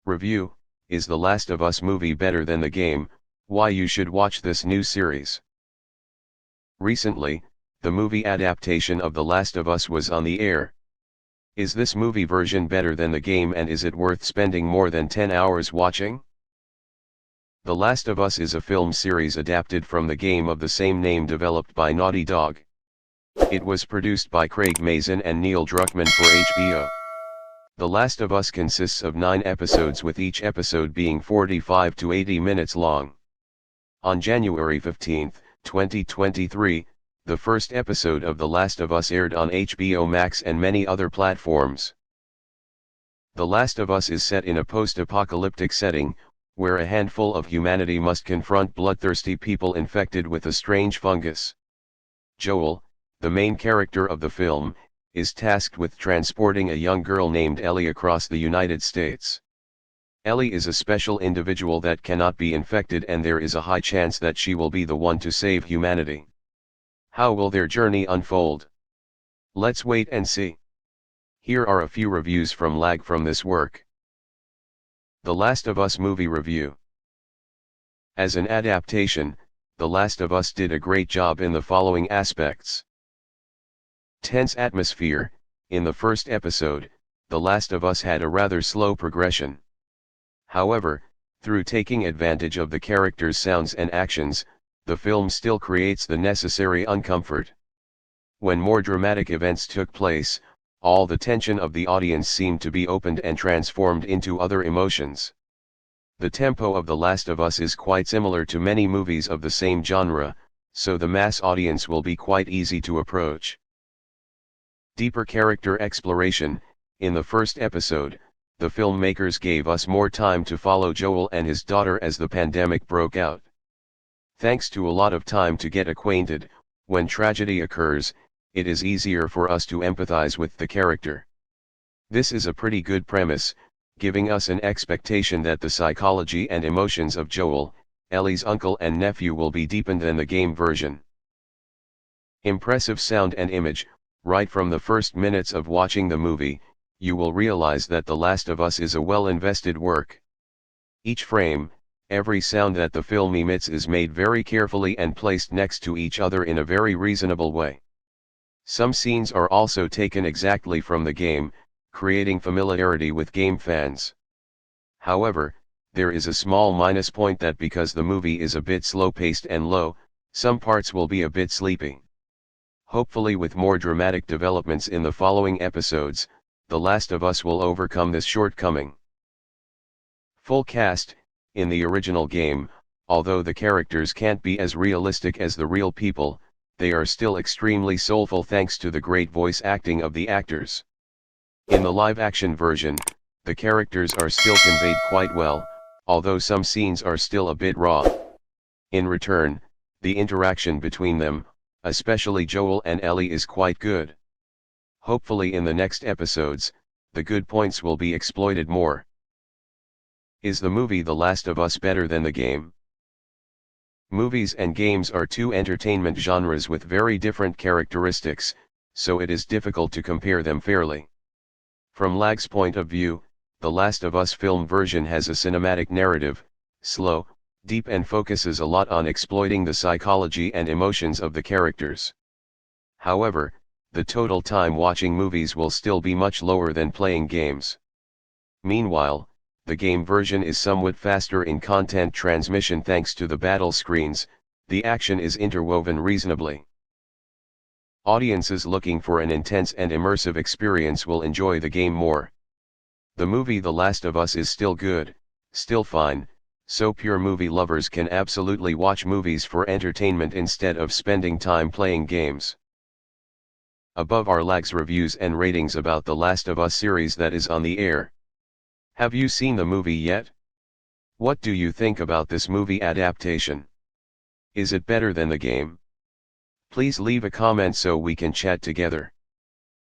Review: Is The Last of Us movie better than the game? Why you should watch this new series. Recently, the movie adaptation of The Last of Us was on the air. Is this movie version better than the game, and is it worth spending more than 10 hours watching? The Last of Us is a film series adapted from the game of the same name developed by Naughty Dog. It was produced by Craig Mazin and Neil Druckmann for HBO. The Last of Us consists of 9 episodes, with each episode being 45 to 80 minutes long. On January 15, 2023, the first episode of The Last of Us aired on HBO Max and many other platforms. The Last of Us is set in a post-apocalyptic setting, where a handful of humanity must confront bloodthirsty people infected with a strange fungus. Joel, the main character of the film, is tasked with transporting a young girl named Ellie across the United States. Ellie is a special individual that cannot be infected, and there is a high chance that she will be the one to save humanity. How will their journey unfold? Let's wait and see. Here are a few reviews from Lag from this work. The Last of Us movie review. As an adaptation, The Last of Us did a great job in the following aspects. Tense atmosphere. In the first episode, The Last of Us had a rather slow progression. However, through taking advantage of the characters' sounds and actions, the film still creates the necessary uncomfort. When more dramatic events took place, all the tension of the audience seemed to be opened and transformed into other emotions. The tempo of The Last of Us is quite similar to many movies of the same genre, so the mass audience will be quite easy to approach. Deeper character exploration. In the first episode, the filmmakers gave us more time to follow Joel and his daughter as the pandemic broke out. Thanks to a lot of time to get acquainted, when tragedy occurs, it is easier for us to empathize with the character. This is a pretty good premise, giving us an expectation that the psychology and emotions of Joel, Ellie's uncle and nephew, will be deepened than the game version. Impressive sound and image. Right from the first minutes of watching the movie, you will realize that The Last of Us is a well-invested work. Each frame, every sound that the film emits is made very carefully and placed next to each other in a very reasonable way. Some scenes are also taken exactly from the game, creating familiarity with game fans. However, there is a small minus point, that because the movie is a bit slow-paced and low, some parts will be a bit sleepy. Hopefully, with more dramatic developments in the following episodes, The Last of Us will overcome this shortcoming. Full cast. In the original game, although the characters can't be as realistic as the real people, they are still extremely soulful thanks to the great voice acting of the actors. In the live-action version, the characters are still conveyed quite well, although some scenes are still a bit raw. In return, the interaction between them, especially Joel and Ellie, is quite good. Hopefully in the next episodes, the good points will be exploited more. Is the movie The Last of Us better than the game? Movies and games are two entertainment genres with very different characteristics, so it is difficult to compare them fairly. From Lag's point of view, The Last of Us film version has a cinematic narrative, slow, deep, and focuses a lot on exploiting the psychology and emotions of the characters. However, the total time watching movies will still be much lower than playing games. Meanwhile, the game version is somewhat faster in content transmission thanks to the battle screens. The action is interwoven reasonably. Audiences looking for an intense and immersive experience will enjoy the game more. The movie The Last of Us is still good, still fine, so pure movie lovers can absolutely watch movies for entertainment instead of spending time playing games. Above are Lag's reviews and ratings about The Last of Us series that is on the air. Have you seen the movie yet? What do you think about this movie adaptation? Is it better than the game? Please leave a comment so we can chat together.